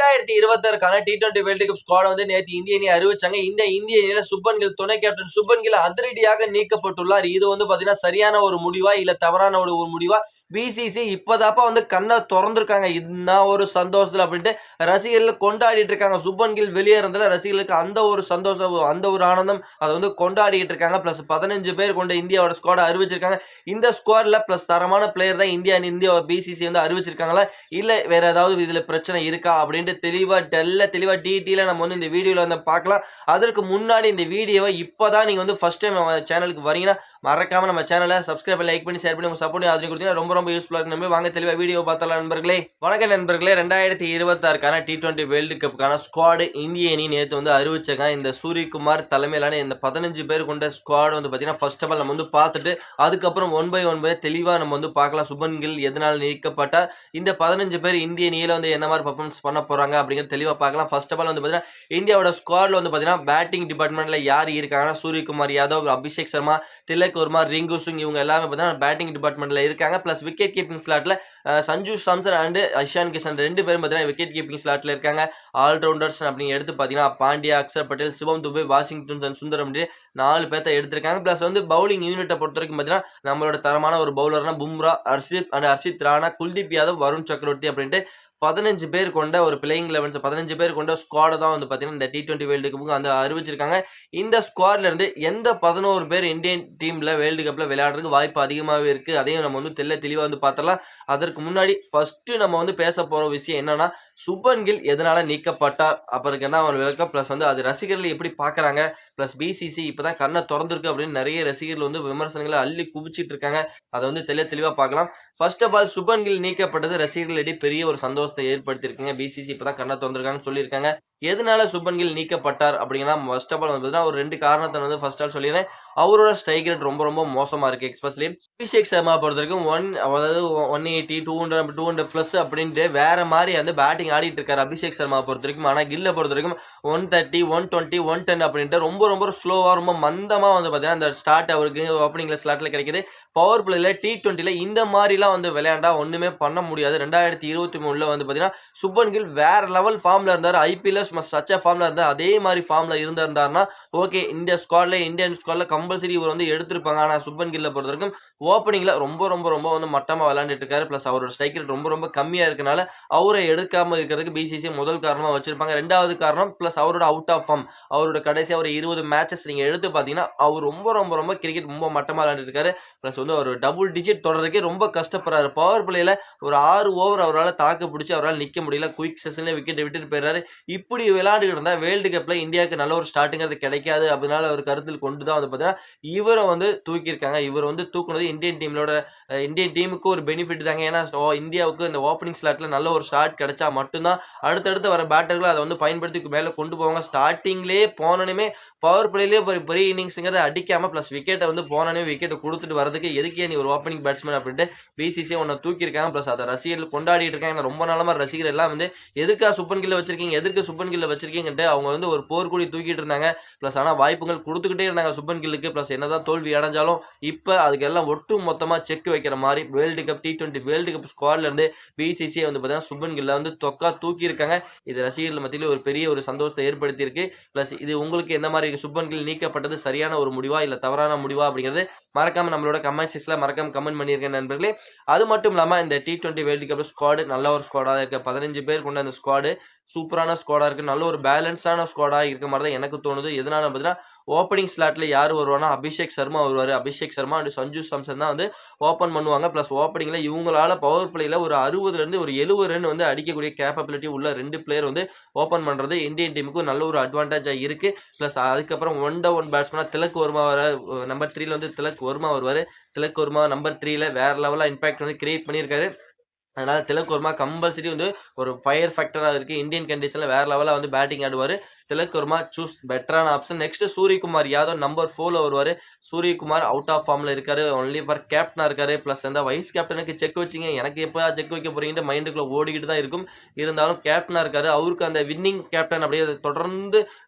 2026 T20 world cup squad வந்து நேற்று இந்திய அணி அறிவிச்சாங்க. இந்த இந்திய அணியில சுப்மன் கில் துணை கேப்டன் சுப்மன் கில் அதிரடியாக நீக்கப்பட்டுள்ளார். இது வந்து பாத்தீங்கன்னா சரியான ஒரு முடிவா இல்ல தவறான ஒரு முடிவா? பிசிசி இப்பதாப்பா வந்து கண்ணை திறந்திருக்காங்க. இன்னும் ஒரு சந்தோஷத்துல அப்படின்ட்டு ரசிகர்கள் கொண்டாடிட்டு இருக்காங்க. சுப்மன் கில் வெளியேறதுல ரசிகர்களுக்கு அந்த ஒரு சந்தோஷம், அந்த ஒரு ஆனந்தம் அதை வந்து கொண்டாடிட்டு இருக்காங்க. பிளஸ் 15 பேர் கொண்ட இந்தியாவோட ஸ்குவாட் அறிவிச்சிருக்காங்க. இந்த ஸ்குவாட்ல பிளஸ் தரமான பிளேயர் தான் இந்தியா பிசிசி வந்து அறிவிச்சிருக்காங்களா இல்ல வேற ஏதாவது இதுல பிரச்சனை இருக்கா அப்படின்ட்டு தெளிவா டீட்டெயிலா நம்ம வந்து இந்த வீடியோல வந்து பார்க்கலாம். அதற்கு முன்னாடி இந்த வீடியோவை இப்பதான் நீங்க வந்து ஃபர்ஸ்ட் டைம் நம்ம சேனலுக்கு வரீங்கன்னா மறக்காம நம்ம சேனலை சப்ஸ்கிரைப் லைக் பண்ணி ஷேர் பண்ணி உங்க சப்போர்ட் ஆதரவு கொடுத்தீங்கன்னா ரொம்ப யூஸ்ஃபுல்லா இருக்கு. வாங்க தெளிவா வீடியோ பார்த்தலாம் நண்பர்களே. வணக்கம் நண்பர்களே. 2026 T20 வேர்ல்டு கப்புக்கான ஸ்குவாட் இந்திய அணி நேற்று வந்து அறிவிச்சிருக்காங்க. இந்த சூரியகுமார் தலைமையிலான இந்த 15 பேர் கொண்ட ஸ்குவாட் வந்து பாத்தீங்கன்னா ஃபர்ஸ்ட் ஆஃப் ஆல் நம்ம வந்து பார்த்துட்டு அதுக்கப்புறம் ஒன் பை தெளிவா நம்ம வந்து பார்க்கலாம். சுப்மன் கில் எதனால் நீக்கப்பட்டார், இந்த 15 பேர் இந்திய அணியில வந்து என்ன மாதிரி பெர்ஃபார்மன்ஸ் பண்ண போறாங்க அப்படிங்கிறது தெளிவா பார்க்கலாம். ஃபர்ஸ்ட் ஆஃப் ஆல் வந்து பாத்தீங்கன்னா இந்தியாவோட ஸ்குவாட்ல வந்து பாத்தீங்கன்னா பேட்டிங் டிபார்ட்மெண்ட்ல யார் இருக்காங்கன்னா சூரியகுமார் யாதவ், அபிஷேக் சர்மா, திலக் வர்மா, ரிங்கு சிங் இவங்க எல்லாமே பாத்தீங்கன்னா பேட்டிங் டிபார்ட்மெண்ட்ல இருக்காங்க. பிளஸ் விக்கெட் கீப்பிங் ஸ்லாட்ல சஞ்சு சாம்சன் அண்ட் இஷான் கிஷன் 2 பேரும் பாத்தீங்கன்னா விக்கெட் கீப்பிங் ஸ்லாட்ல இருக்காங்க. ஆல்ரவுண்டர்ஸ் அப்படின்னு எடுத்து பாத்தீங்கன்னா பாண்டியா, அக்ஷர் பட்டேல், சிவம் துபே, வாஷிங்டன் சுந்தரம் 4 பேர்த்த எடுத்திருக்காங்க. பிளஸ் வந்து பவுலிங் யூனிட்டை பொறுத்த வரைக்கும் பாத்தீங்கன்னா நம்மளோட தரமான ஒரு பவுலர்னா பும்ரா, ஹர்ஷித் ராணா, குல்தீப் யாதவ், வருண் சக்கரவர்த்தி அப்படின்ட்டு 15 பேர் கொண்ட ஒரு பிளேயிங் 15 பேர் கொண்ட ஸ்குவாட் தான் வந்து பாத்தீங்கன்னா இந்த T20 வேர்ல்டு கப்புக்கு வந்து அறிவிச்சிருக்காங்க. இந்த ஸ்குவாட்ல இருந்து எந்த 11 பேர் இந்தியன் டீம்ல வேர்ல்டு கப்ல விளையாடுறதுக்கு வாய்ப்பு அதிகமாகவே இருக்கு. அதையும் நம்ம வந்து தெளிவா வந்து பார்த்தலாம். அதற்கு முன்னாடி ஃபர்ஸ்ட் நம்ம வந்து பேச போற விஷயம் என்னன்னா சுப்மன் கில் எதனால நீக்கப்பட்டார் அப்புறம் என்ன ஒரு விளக்கம் பிளஸ் வந்து அது ரசிகர்கள் எப்படி பாக்குறாங்க பிளஸ் பிசிசி இப்பதான் கண்ணை திறந்திருக்கு அப்படின்னு நிறைய ரசிகர்கள் வந்து விமர்சனங்களை அள்ளி குவிச்சிட்டு இருக்காங்க. அதை வந்து தெளிவா பார்க்கலாம். First of all Shubman Gill நீக்கப்பட்டது ரசிகர்களிடையே பெரிய ஒரு சந்தோஷத்தை ஏற்படுத்தியிருக்குங்க. பிசிசி இப்பதான் கண்ணை திறந்திருக்காங்கன்னு சொல்லியிருக்காங்க. எதனால சுப்மன் கில் நீக்கப்பட்டார் அப்படிங்கன்னா ஃபர்ஸ்ட் ஆஃப் ஆல் வந்து ஒரு 2 காரணத்தை வந்து ஃபர்ஸ்ட் ஆல் சொல்லிடுறேன். அவரோட ஸ்ட்ரைக் ரேட் ரொம்ப மோசமா இருக்கு. எக்ஸ்பெஷலி அபிஷேக் சர்மா பொறுத்த வரைக்கும் அதாவது 180 200 பிளஸ் அப்படின்ட்டு வேற மாதிரி வந்து பேட்டிங் ஆடிட்டு இருக்காரு அபிஷேக் சர்மா பொறுத்த வரைக்கும். ஆனா கில்ல பொறுத்த வரைக்கும் 130 120 110 அப்படின்ட்டு ரொம்ப ஸ்லோவா ரொம்ப மந்தமா வந்து பாத்தீங்கன்னா அந்த ஸ்டார்ட் அவருக்கு ஓப்பனிங்ல ஸ்லாட்ல கிடைக்குது. பவர் பிளேல T20ல இந்த மாதிரிலாம் வந்து விளையாண்டா ஒண்ணுமே பண்ண முடியாது. 2023ல வந்து பாத்தீங்கன்னா சுப்மன் கில் வேற லெவல் ஃபார்ம்ல இருந்தாரு. ஐபிஎல் சச்ச ஃபார்ம்ல இருந்தார். அதே மாதிரி ஃபார்ம்ல இருந்தாருன்னா ஓகே இந்த ஸ்குவாட்ல இந்தியன் ஸ்குவாட்ல கம்பல்சரி இவர் வந்து எடுத்திருப்பாங்க. ஆனா சுப்மன் கில்ல பொறுத்த வரைக்கும் ஓப்பனிங்ல ரொம்ப வந்து மட்டமா விளையாண்டுட்டு இருக்காரு. பிளஸ் அவரோட ஸ்ட்ரைக் ரேட் ரொம்ப கம்மியா இருக்கனால அவரை எடுக்காம இருக்கிறதுக்கு பிசிசி முதல் காரணமா வச்சிருப்பாங்க. ரெண்டாவது காரணம் பிளஸ் அவரோட அவுட் ஆஃப் ஃபார்ம். அவரோட கடைசியா ஒரு 20 மேட்சஸ் நீங்க எடுத்து பாத்தீங்கன்னா அவர் ரொம்ப கிரிக்கெட் ரொம்ப மட்டமா விளையாண்டுட்டு இருக்காரு. பிளஸ் வந்து ஒரு டபுள் டிஜிட் தொடர்றதுக்கே ரொம்ப கஷ்டப்படுறாரு. பவர் பிளேல ஒரு 6 ஓவர் அவரால் தாக்கு பிடிச்சி அவரால் நிக்க முடியல. குயிக் செஷன்ல விக்கெட் விட்டுட்டு போயிடுறாரு. இப்படி விளையாண்டுட்டு இருந்தா வேர்ல்டு கப்ல இந்தியாவுக்கு நல்ல ஒரு ஸ்டார்ட்ங்கிறது கிடைக்காது. அதனால ஒரு கருத்தில் கொண்டு தான் வந்து பாத்தீங்கன்னா இவரை வந்து தூக்கியிருக்காங்க. இவர் வந்து தூக்குனது இந்தியன் டீமுக்கு ஒரு பெனிஃபிட் தாங்க. ஏன்னா இந்தியாவுக்கு இந்த ஓப்பனிங் ஸ்லாட்ல நல்ல ஒரு ஸ்டார்ட் கிடைச்சா மட்டும்தான் அடுத்தடுத்து வர பேட்டர்கள் அதை வந்து பயன்படுத்தி மேல கொண்டு போவாங்க. ஸ்டார்டிங்லேயே போனனுமே பவர் பிளேலேயே பெரிய இன்னிங்ஸ்ங்கிறத அடிக்காம பிளஸ் விக்கெட்டை வந்து போனனே விக்கெட்டை கொடுத்துட்டு வரதுக்கு எதுக்கே நீ ஒரு ஓப்பனிங் பேட்ஸ்மேன் அப்படின்ட்டு பிசிசி ஒன்ன தூக்கியிருக்காங்க. பிளஸ் அதை ரசிகர்கள் கொண்டாடிட்டு இருக்காங்க. ரொம்ப நாளமா ரசிகர் எல்லாம் வந்து எதுக்கா சுப்மன் கில்ல வச்சிருக்கீங்க, எதற்கு சுப்மன் கில்ல வச்சிருக்கீங்கன்ட்டு அவங்க வந்து ஒரு போர்க்குடி தூக்கிட்டு இருந்தாங்க. பிளஸ் ஆனா வாய்ப்புகள் கொடுத்துக்கிட்டே இருந்தாங்க சுப்மன் கில்லுக்கு. பிளஸ் என்னதான் தோல்வி அடைஞ்சாலும் இப்ப அதுக்கு எல்லாம் ஒட்டு மொத்தமா செக் வைக்கிற மாதிரி world cup T20 world cup ஸ்குவாட்ல இருந்து பிசிசி வந்து பாத்தீங்கன்னா சுப்மன் கில்ல வந்து தூக்கி இருக்காங்க. இது ரசிகர்கள் மத்தியில ஒரு பெரிய ஒரு சந்தோஷத்தை ஏற்படுத்தி இருக்கு. பிளஸ் இது உங்களுக்கு எந்த மாதிரி சுப்மன் கில் நீக்கப்பட்டது சரியான ஒரு முடிவா இல்ல தவறான முடிவா அப்படிங்கிறது மறக்காம நம்மளோட கமெண்ட் செக்ஷன்ல மறக்காம கமெண்ட் பண்ணிருக்கேன் நண்பர்களே. அது மட்டும் இல்லாம இந்த T20 வேர்ல்டு கப் ஸ்குவாட் நல்ல ஒரு ஸ்குவாடா இருக்கு. 15 பேர் கொண்ட அந்த ஸ்குவாட் சூப்பரான ஸ்குவாடா இருக்கு. நல்ல ஒரு பேலன்ஸான ஸ்குவாடா இருக்க மாதிரி தான் எனக்கு தோணுது. எதனால பார்த்தீங்கன்னா ஓப்பனிங் ஸ்லாட்ல யார் வருவானா அபிஷேக் சர்மா வருவாரு. அபிஷேக் சர்மா அண்ட் சஞ்சு சாம்சன் தான் வந்து ஓப்பன் பண்ணுவாங்க. பிளஸ் ஓப்பனிங்ல இவங்களால பவர் பிளேல ஒரு 60ல இருந்து ஒரு 70 ரன் வந்து அடிக்கக்கூடிய கேப்பபிலிட்டி உள்ள 2 பிளேயர் வந்து ஓப்பன் பண்றது இந்தியன் டீமுக்கு நல்ல ஒரு அட்வான்டேஜா இருக்கு. பிளஸ் அதுக்கப்புறம் ஒன் டவுன் பேட்ஸ்மேனா திலக் வர்மா நம்பர் 3ல வந்து திலக் வர்மா வருவாரு. திலக் வர்மா நம்பர் 3ல வேற லெவலா இம்பாக்ட் வந்து கிரியேட் பண்ணியிருக்காரு. அதனால திலக் வர்மா கம்பல்சரி வந்து ஒரு ஃபயர் ஃபேக்டரா இருக்கு. இந்தியன் கண்டிஷன்ல வேற லெவலா வந்து பேட்டிங் ஆடுவாரு. திலக் வர்மா சூஸ் பெட்டரான option. Next Suryakumar Yadav number 4ல வருவாரு. சூரியகுமார் அவுட் ஆஃப் ஃபார்ம்ல இருக்காரு. ஒன்லி ஃபார் கேப்டனா இருக்காரு. பிளஸ் அந்த வைஸ் கேப்டனுக்கு செக் வச்சிங்க. எனக்கு எப்ப செக் வைக்க போறீங்கன்னு மைண்டுக்குள்ள ஓடிக்கிட்டு தான் இருக்கும். இருந்தாலும் கேப்டனா இருக்காரு. அவருக்கு அந்த வின்னிங் கேப்டன் அப்படியே தொடர்ந்து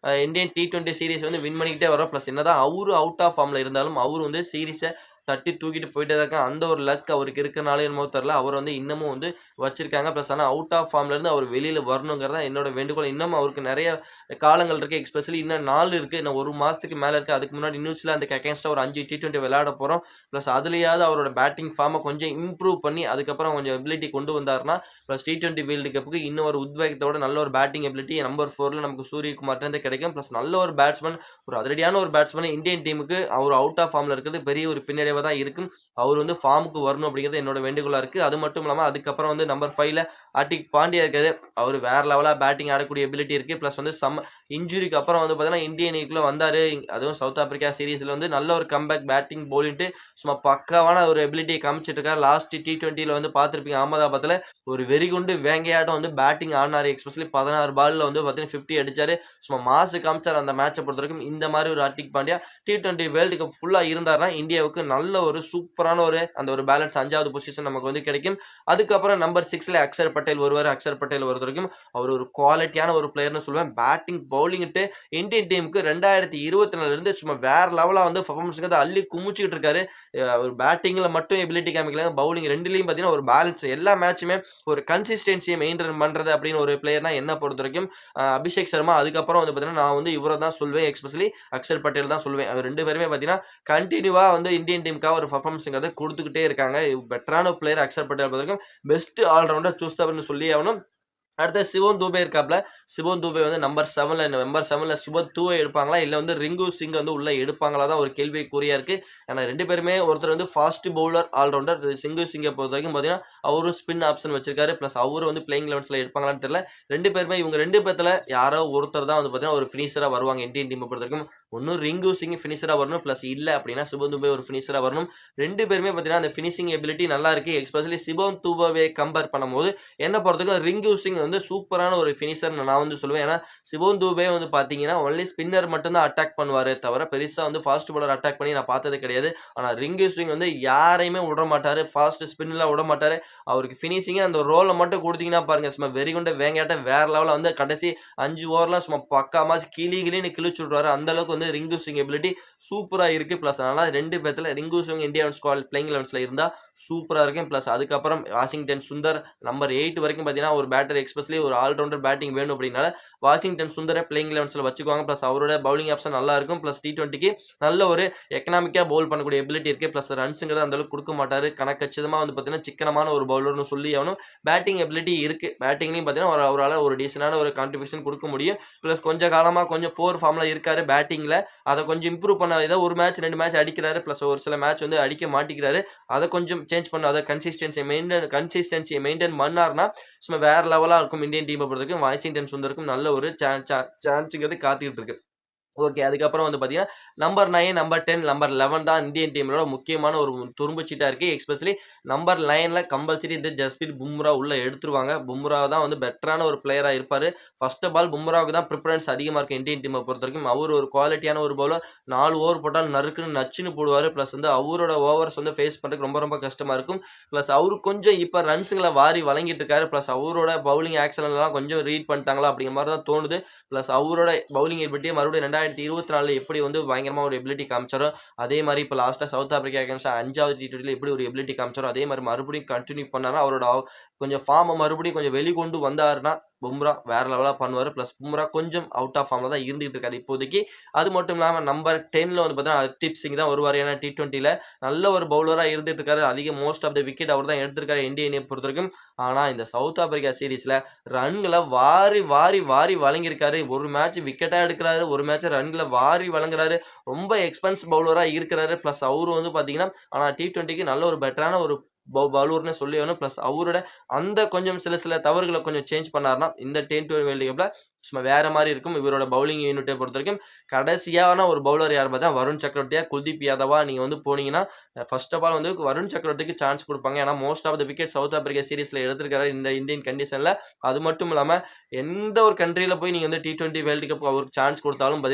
இந்தியன் T20 சீரிஸ் வந்து வின் பண்ணிக்கிட்டே வரோம். பிளஸ் என்னதான் அவரு அவுட் ஆஃப் ஃபார்ம்ல இருந்தாலும் அவரு வந்து சீரிஸை தட்டி தூக்கிட்டு போயிட்டே தான் இருக்காங்க. அந்த ஒரு லக் அவருக்கு இருக்கனாலயோ என்னமோ தெரியல. அவர் வந்து இன்னமும் வந்து வச்சிருக்காங்க. பிளஸ் ஆனா அவுட் ஆஃப் ஃபார்ம்ல இருந்து அவர் வெளியில வரணுங்கிறது தான் என்னோட வேண்டுகோள். இன்னும் அவருக்கு நெறைய காலங்கள் இருக்கு. எஸ்பெஷலி இன்னும் நாள் இருக்கு. இன்னும் 1 மாசத்துக்கு மேல இருக்கு. அதுக்கு முன்னாடி நியூசிலாந்துக்கு அகைன்ஸ்டா ஒரு 5 T20 விளையாட போறோம். பிளஸ் அதுலயாவது அவரோட பேட்டிங் ஃபார்ம கொஞ்சம் இம்ப்ரூவ் பண்ணி, அதுக்கப்புறம் கொஞ்சம் எபிலிட்டி கொண்டு வந்தாருன்னா, பிளஸ் T20 வேர்ல்டு கப்புக்கு இன்னும் ஒரு உத்வேகத்தோட நல்ல ஒரு பேட்டிங் எபிலிட்டி நம்பர் 4ல நமக்கு சூரியகுமார்ட்டருந்து கிடைக்கும். பிளஸ் நல்ல ஒரு பேட்ஸ்மேன், ஒரு அதிரடியான ஒரு பேட்ஸ்மேன் இந்தியன் டீமுக்கு அவர் அவுட் ஆஃப் ஃபார்ம்ல இருக்கிறது பெரிய ஒரு பின்னடைவா தான் இருக்கும். அவர் வந்து ஃபார்முக்கு வரணும் அப்படிங்கிறது என்னோட வேண்டுகோளா இருக்கு. அது மட்டும் இல்லாம அதுக்கப்புறம் வந்து நம்பர் 5ல ஹார்திக் பாண்டியா இருக்காரு. அவரு வேற லெவலா பேட்டிங் ஆடக்கூடிய எபிலிட்டி இருக்கு. பிளஸ் வந்து இன்ஜுரிக்கு அப்புறம் வந்து பார்த்தீங்கன்னா, இந்தியன் அணிக்குள்ள வந்தாரு. அதுவும் சவுத் ஆப்பிரிக்கா சீரிஸ்ல வந்து நல்ல ஒரு கம்பேக் பேட்டிங், பவுலிங்ட்டு சும்மா பக்காவான ஒரு எபிலிட்டிய காமிச்சிட்டு இருக்காரு. லாஸ்ட் T20ல வந்து பார்த்திருப்பீங்க அகமதாபாத்ல ஒரு வெறிகுண்டு வேங்கையாட்டம் வந்து பேட்டிங் ஆடுனாரு. எஸ்பெஷலி 16 பால்ல வந்து பார்த்தீங்கன்னா 50 அடிச்சாரு. சும்மா மாசு காமிச்சாரு அந்த மேட்ச பொறுத்தவரைக்கும். இந்த மாரி ஒரு Hardik Pandya T20 world cup ஃபுல்லா இருந்தாருன்னா, இந்தியாவுக்கு நல்ல ஒரு சூப்பரான ஒரு அந்த ஒரு பேலன்ஸ் 5வது பொசிஷன் நமக்கு வந்து கிடைக்கும். அதுக்கப்புறம் நம்பர் 6ல அக்ஷர் பட்டேல் வருவாரு. அக்ஷர் பட்டேல் பொறுத்தவரைக்கும் அவர் ஒரு குவாலிட்டியான ஒரு பிளேயர்ன்னு சொல்லுவேன். பேட்டிங், பவுலிங்ட்டு இந்தியன் டீமுக்கு 2024ல இருந்து சும்மா வேற லெவலா வந்து பெர்ஃபார்மன்ஸ்ங்கிறத அள்ளி குமிச்சுக்கிட்டு இருக்காரு. ஒரு பேட்டிங்ல மட்டும் எபிலிட்டி காமிக்கலங்க. பவுலிங் 2லயும் பார்த்தீங்கன்னா ஒரு பேலன்ஸ் எல்லா மேட்சுமே ஒரு கன்சிஸ்டன்சிய மெயின்டெயின் பண்றது அப்படின்னு ஒரு பிளேயர்னா என்ன பொறுத்தவரைக்கும் அபிஷேக் சர்மா. அதுக்கப்புறம் வந்து பார்த்தீங்கன்னா, நான் வந்து இவர தான் சொல்வேன். எஸ்பெஷலி அக்ஷர் பட்டேல் தான் சொல்வேன். அவர் 2 பேருமே பார்த்தீங்கன்னா, கன்டினியூவா வந்து இந்தியன் டீமுக்காக ஒரு பெர்ஃபார்மன்ஸ்ங்கிறத குடுத்துக்கிட்டே இருக்காங்க. பெட்டரான பிளேயர் அக்ஷர் பட்டேல் பொறுத்தவரைக்கும் பெஸ்ட் ஆல்ரவுண்டர் சூஸ் அப்படின்னு சொல்லியே ஆகணும். அடுத்து சிவம் தூபே இருக்காப்ல. சிவம் தூபே வந்து நம்பர் 7ல சுபத் தூவை எடுப்பாங்களா? இல்ல வந்து ரிங்கு சிங் வந்து உள்ள எடுப்பாங்களா தான் ஒரு கேள்விக்குறியா இருக்கு. ஏன்னா 2 பேருமே ஒருத்தர் வந்து ஃபாஸ்ட் பவுலர் ஆல்ரவுண்டர். சிங்க பொறுத்தவரைக்கும் பார்த்தீங்கன்னா, அவரும் ஸ்பின் ஆப்ஷன் வச்சிருக்காரு. பிளஸ் அவரும் வந்து பிளேயிங் 11ல எடுப்பாங்களான்னு தெரியல. 2 பேருமே இவங்க 2 பேத்துல யாரோ ஒருத்தர் தான் வந்து பார்த்தீங்கன்னா, ஒரு ஃபினிஷரா வருவாங்க இந்தியன் டீம பொறுத்தவரைக்கும். ஒண்ணு ரிங்கு சிங் ஃபினிஷரா வரணும். பிளஸ் இல்ல அப்படின்னா சிவம் தூபே ஒரு ஃபினிஷரா வரணும். 2 பேருமே பார்த்தீங்கன்னா, அந்த ஃபினிஷிங் எபிலிட்டி நல்லா இருக்கு. எஸ்பெஷலி சிவம் தூபவே கம்பேர் பண்ணும்போது என்ன பொறுத்தவரைக்கும் ரிங்கு சிங் வந்து சூப்பரான ஒரு ஃபினிஷர்ன்னு நான் வந்து சொல்லுவேன். ஏன்னா, சிவம் தூபே வந்து பார்த்தீங்கன்னா, ஒன்லி ஸ்பின்னர் மட்டும் தான் அட்டாக் பண்ணுவாரே தவிர, பெருசா வந்து ஃபாஸ்ட் பவுலர் அட்டாக் பண்ணி நான் பார்த்தது கிடையாது. ஆனா, ரிங்கு சிங் வந்து யாரையுமே விட மாட்டாரு. ஃபாஸ்ட் ஸ்பின்லாம் விட மாட்டாரு. அவருக்கு ஃபினிஷிங்க அந்த ரோல மட்டும் குடுத்தீங்கன்னா பாருங்க, சும்மா வெறிகுண்ட வேங்காட்ட வேற லெவல்ல வந்து கடைசி 5 ஓவர்லாம் சும்மா பக்காமா கிளின்னு கிழிச்சு விட்ருவாரு. அந்த அளவுக்கு வந்து ரிங்கு சிங் எபிலிட்டி சூப்பரா இருக்கு. பிளஸ் அதனால 2 பேத்துல Rinku Singh Indian squad playing 11ல இருந்தா சூப்பரா இருக்கும். பிளஸ் அதுக்கப்புறம் வாஷிங்டன் சுந்தர் நம்பர் 8 வரைக்கும் பார்த்தீங்கன்னா, ஒரு பேட்டர் எஸ்பெஷலி ஒரு ஆல்ரவுண்டர் பேட்டிங் வேணும் அப்படின்னால, வாஷிங்டன் சுந்தர பிளேயிங் 11ல வச்சுக்குவாங்க. பிளஸ் அவரோட பவுலிங் ஆப்ஷன் நல்லா இருக்கும். பிளஸ் T20க்கு நல்ல ஒரு எக்கனாமிக்கா பவுல் பண்ணக்கூடிய எபிலிட்டி இருக்கு. பிளஸ் ரன்ஸ்ங்கிறது அந்த அளவுக்கு குடுக்க மாட்டாரு. கணக்கச்சிதமா வந்து பார்த்தீங்கன்னா, சிக்கனமான ஒரு பவுலர்னு சொல்லி ஆகணும். பேட்டிங் எபிலிட்டி இருக்கு. பேட்டிங்லயும் பார்த்தீங்கன்னா, அவரால ஒரு டீசென்ட்டான ஒரு கான்ட்ரிபியூஷன் குடுக்க முடியும். பிளஸ் கொஞ்ச காலமா கொஞ்சம் புவர் ஃபார்ம்ல இருக்காரு பேட்டிங்ல. அத கொஞ்சம் இம்ப்ரூவ் பண்ண ஏதோ 1 மேட்ச் 2 மேட்ச் அடிக்கிறாரு. பிளஸ் ஒரு சில மேட்ச் வந்து அடிக்க மாட்டிக்கிறாரு. அத கொஞ்சம் சேஞ்ச் பண்ணணும். அத கன்சிஸ்டன்சிய மெயின்டெயின் பண்ணாருன்னா, சும்மா வேற லெவலா இருக்கும் இந்தியன் டீம பொறுத்தவரைக்கும். வாஷிங்டன் சுந்தருக்கும் நல்ல ஒரு சான்ஸ்ங்கிறது காத்துக்கிட்டு இருக்கு. ஓகே. அதுக்கப்புறம் வந்து பார்த்தீங்கன்னா, நம்பர் 9, நம்பர் 10, நம்பர் 11 தான் இந்தியன் டீமோட முக்கியமான ஒரு துரும்பு சீட்டா இருக்கு. எஸ்பெஷலி நம்பர் 9ல கம்பல்சரி இந்த ஜஸ்பிரித் பும்ரா உள்ள எடுத்துருவாங்க. பும்ரா தான் வந்து பெட்டரான ஒரு பிளேயரா இருப்பாரு. ஃபர்ஸ்ட் ஆஃப் ஆல் பும்ராவுக்கு தான் பிரிஃபரன்ஸ் அதிகமா இருக்கு இந்தியன் டீம பொறுத்தவரைக்கும். அவரு ஒரு குவாலிட்டியான ஒரு பவுலர். 4 ஓவர் போட்டால் நறுக்குன்னு நச்சுன்னு போடுவாரு. பிளஸ் வந்து அவரோட ஓவர்ஸ் வந்து ஃபேஸ் பண்றதுக்கு ரொம்ப ரொம்ப கஷ்டமா இருக்கும். பிளஸ் அவரு கொஞ்சம் இப்ப ரன்ஸ்ங்கள வாரி வழங்கிட்டு இருக்காரு. பிளஸ் அவரோட பவுலிங் ஆக்ஷன்லாம் கொஞ்சம் ரீட் பண்ணிட்டாங்களா அப்படிங்கிற மாரி தான் தோணுது. பிளஸ் அவரோட பவுலிங் எபிலிட்டிய மறுபடியும் 2024ல எப்படி வந்து பயங்கரமா ஒரு எபிலிட்டி காமிச்சாரோ, அதே மாரி இப்ப லாஸ்ட்டா சவுத் ஆப்பிரிக்கா அகைன்ஸ்டா 5வது T20ல எப்படி ஒரு எபிலிட்டி காமிச்சாரோ, அதே மாரி மறுபடியும் கன்டின்யூ பண்ணாருன்னா, அவரோட கொஞ்சம் ஃபார்ம மறுபடியும் கொஞ்சம் வெளிக்கொண்டு வந்தாருன்னா, பும்ரா வேற லெவலா பண்ணுவாரு. பிளஸ் பும்ரா கொஞ்சம் அவுட் ஆஃப் ஃபார்ம்ல தான் இருந்துட்டு இருக்காரு இப்போதைக்கு. அது மட்டும் இல்லாம நம்பர் 10ல வந்து பார்த்தீங்கன்னா, ஹர்தீப் சிங் தான் வருவாரு. ஏன்னா T20ல நல்ல ஒரு பவுலரா இருந்துட்டு இருக்காரு. மோஸ்ட் ஆஃப் த விக்கெட் அவர் தான் எடுத்திருக்காரு இந்திய அணிய பொறுத்தவரைக்கும். ஆனா இந்த சவுத் ஆப்பிரிக்கா சீரிஸ்ல ரன்கள வாரி வாரி வாரி வழங்கியிருக்காரு. ஒரு மேட்ச் விக்கெட்டா எடுக்குறாரு. ஒரு மேட்ச் ரன்கள வாரி வழங்குறாரு. ரொம்ப எக்ஸ்பென்ஸ் பவுலரா இருக்கிறாரு. பிளஸ் அவரு வந்து பார்த்தீங்கன்னா, ஆனா T20க்கு நல்ல ஒரு பெட்டரான ஒரு பவுலர்ன்னு சொல்லி ஆகணும். பிளஸ் அவரோட அந்த கொஞ்சம் சில தவறுகள கொஞ்சம் சேஞ்ச் பண்ணாருன்னா, இந்த T20 வேர்ல்டு கப்ல சும்மா வேற மாரி இருக்கும். இவரோட பவுலிங் யூனிட்ட பொறுத்தவரைக்கும் கடைசியான ஒரு பவுலர் யார் பார்த்தா வருண் சக்ரவர்த்தியா, குல்தீப் யாதவா நீங்க வந்து போனீங்கன்னா, ஃபர்ஸ்ட் ஆஃப் ஆல் வந்து வருண் சக்ரவர்த்திக்கு சான்ஸ் குடுப்பாங்க. ஏன்னா most of the wicket South Africa சீரிஸ்ல எடுத்திருக்காரு இந்த இந்தியன் கண்டிஷன்ல. அது மட்டும் இல்லாம எந்த ஒரு கண்ட்ரில போய் நீங்க வந்து T20 வேர்ல்டு கப் அவருக்கு சான்ஸ் குடுத்தாலும்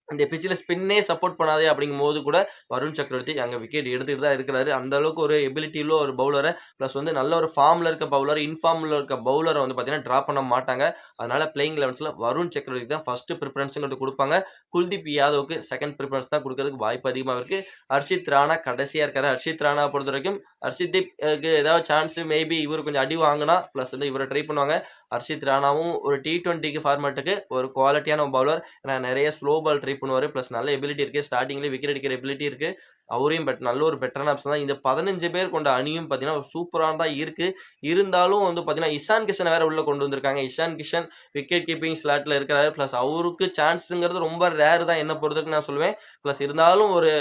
இந்த பிட்ச்ல ஸ்பின்னே சப்போர்ட் பண்ணாதே அப்படிங்கும்போது கூட வருண் சக்கரவர்த்தி அங்க விக்கெட் எடுத்துட்டு தான் இருக்கிறாரு. அந்த அளவுக்கு ஒரு எபிலிட்டி உள்ள ஒரு பவுலர பிளஸ் வந்து நல்ல ஒரு ஃபார்ம்ல இருக்க பவுலர், இன்ஃபார்ம்ல இருக்க பவுலர வந்து பார்த்தீங்கன்னா டிராப் பண்ண மாட்டாங்க. அதனால பிளேயிங் 11ஸ்ல வருண் சக்கரவர்த்தி தான் ஃபர்ஸ்ட் பிரிஃபரன்ஸ்ங்கிறது குடுப்பாங்க. குல்தீப் யாதவ்க்கு செகண்ட் பிரிஃபரன்ஸ் தான் குடுக்கறதுக்கு வாய்ப்பு அதிகமா இருக்கு. ஹர்ஷித் ராணா கடைசியா இருக்காரு. ஹர்ஷித் ராணாவ பொறுத்தவரைக்கும் ஹர்ஷிதீப் க்கு ஏதாவது சான்ஸ் மேபி இவரு கொஞ்சம் அடி வாங்குனா பிளஸ் வந்து இவர ட்ரை பண்ணுவாங்க. ஹர்ஷித் ராணாவும் ஒரு T20க்கு ஃபார்மேட்டுக்கு ஒரு குவாலிட்டியான பவுலர். ஏன்னா நெறைய ஸ்லோ பால் ட்ரை பண்ணுவாரு. பிளஸ் நல்ல எபிலிட்டி இருக்கு. ஸ்டார்ட்டிங்லயே விக்கெட் எடுக்கிற எபிலிட்டி இருக்கு. அவரையும் நல்ல ஒரு பெட்டரான ஆப்ஷன் தான். இந்த 15 பேர் கொண்ட அணியும் பார்த்தீங்கன்னா, ஒரு சூப்பரானதா தான் இருக்கு. இருந்தாலும் வந்து பார்த்தீங்கன்னா, இஷான் கிஷன வேற உள்ள கொண்டு வந்திருக்காங்க. இஷான் கிஷன் விக்கெட் கீப்பிங் ஸ்லாட்ல இருக்கிறாரு. பிளஸ் அவருக்கு சான்ஸ்ங்கிறது ரொம்ப ரேர் தான் என்ன பொறுத்தவரைக்கும் நான் சொல்லுவேன். பிளஸ் இருந்தாலும் ஒரு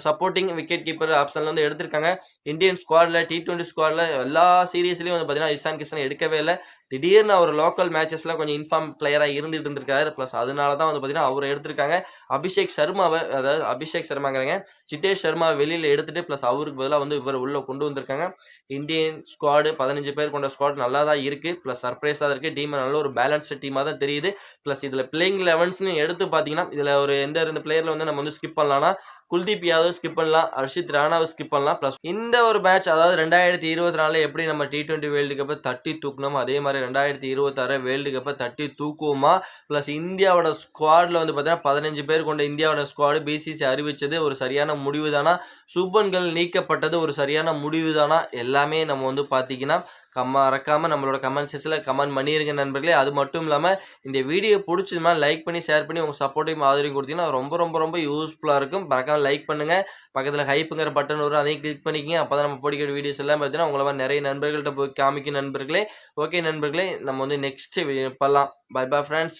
சப்போர்ட்டிங் விக்கெட் கீப்பர் ஆப்ஷன்ல வந்து எடுத்திருக்காங்க. இந்தியன் ஸ்குவாட்ல T20 ஸ்குவாட்ல எல்லா சீரிஸ்லயும் வந்து பார்த்தீங்கன்னா, இஷான் கிஷன எடுக்கவே இல்ல. திடீர்னு அவர் லோக்கல் மேட்சஸ்ல கொஞ்சம் இன்ஃபார்ம் பிளேயரா இருந்துட்டு இருந்திருக்காரு. பிளஸ் அதனால தான் வந்து பார்த்தீங்கன்னா, அவர எடுத்திருக்காங்க. அபிஷேக் சர்மாவ அதாவது அபிஷேக் சர்மாங்கிறேங்க. ஜிதேஷ் சர்மா வெளியில எடுத்துட்டு பிளஸ் அவருக்கு பதிலா வந்து இவர உள்ள கொண்டு வந்திருக்காங்க. இந்தியன் ஸ்குவாட் 15 பேர் கொண்ட ஸ்குவாட் நல்லா தான் இருக்கு. பிளஸ் சர்ப்ரைஸா இருக்கு. டீம் நல்ல ஒரு பேலன்ஸ்டு டீமா தான் தெரியுது. பிளஸ் இதுல பிளேயிங் 11ஸ்ன்னு எடுத்து பார்த்தீங்கன்னா, இதுல ஒரு எந்த 2 பிளேயர்ல வந்து நம்ம வந்து ஸ்கிப் பண்ணலாம்னா, குல்தீப் யாதவ் ஸ்கிப் பண்ணலாம். ஹர்ஷித் ராணாவ ஸ்கிப் பண்ணலாம். பிளஸ் இந்த ஒரு மேட்ச் அதாவது 2024ல எப்படி நம்ம T20 வேர்ல்டு கப்ப தட்டி தூக்குனோமோ, அதே மாரி 2026 வேர்ல்டு கப்ப தட்டி தூக்குவோமா? பிளஸ் இந்தியாவோட ஸ்குவாட்ல வந்து பார்த்தீங்கன்னா, 15 பேர் கொண்ட இந்தியாவோட ஸ்குவாட் பிசிசி அறிவிச்சது ஒரு சரியான முடிவு தானா? சுப்மன் கில் நீக்கப்பட்டது ஒரு சரியான முடிவு தானா? எல்லாமே நம்ம வந்து பார்த்தீங்கன்னா, மறக்காம நம்மளோட கமெண்ட் செக்ஷன்ல கமெண்ட் பண்ணிருங்க நண்பர்களே. அது மட்டும் இல்லாம இந்த வீடியோ புடிச்சதுன்னா லைக் பண்ணி, ஷேர் பண்ணி உங்க சப்போர்ட்டையும் ஆதரவையும் குடுத்தீங்கன்னா ரொம்ப யூஸ்ஃபுல்லா இருக்கும். மறக்காம லைக் பண்ணுங்க. பக்கத்துல ஹைப்ங்கிற பட்டன் வரும். அதையும் கிளிக் பண்ணிக்கங்க. அப்பதான் நம்ம போடக்கூடிய வீடியோஸ் எல்லாம் பார்த்தீங்கன்னா, உங்கள மாரி நெறைய நண்பர்கள்ட்ட போய் காமிக்கும் நண்பர்களே. ஓகே நண்பர்களே, நம்ம வந்து நெக்ஸ்ட் வீடியோ பண்ணலாம். Bye bye friends.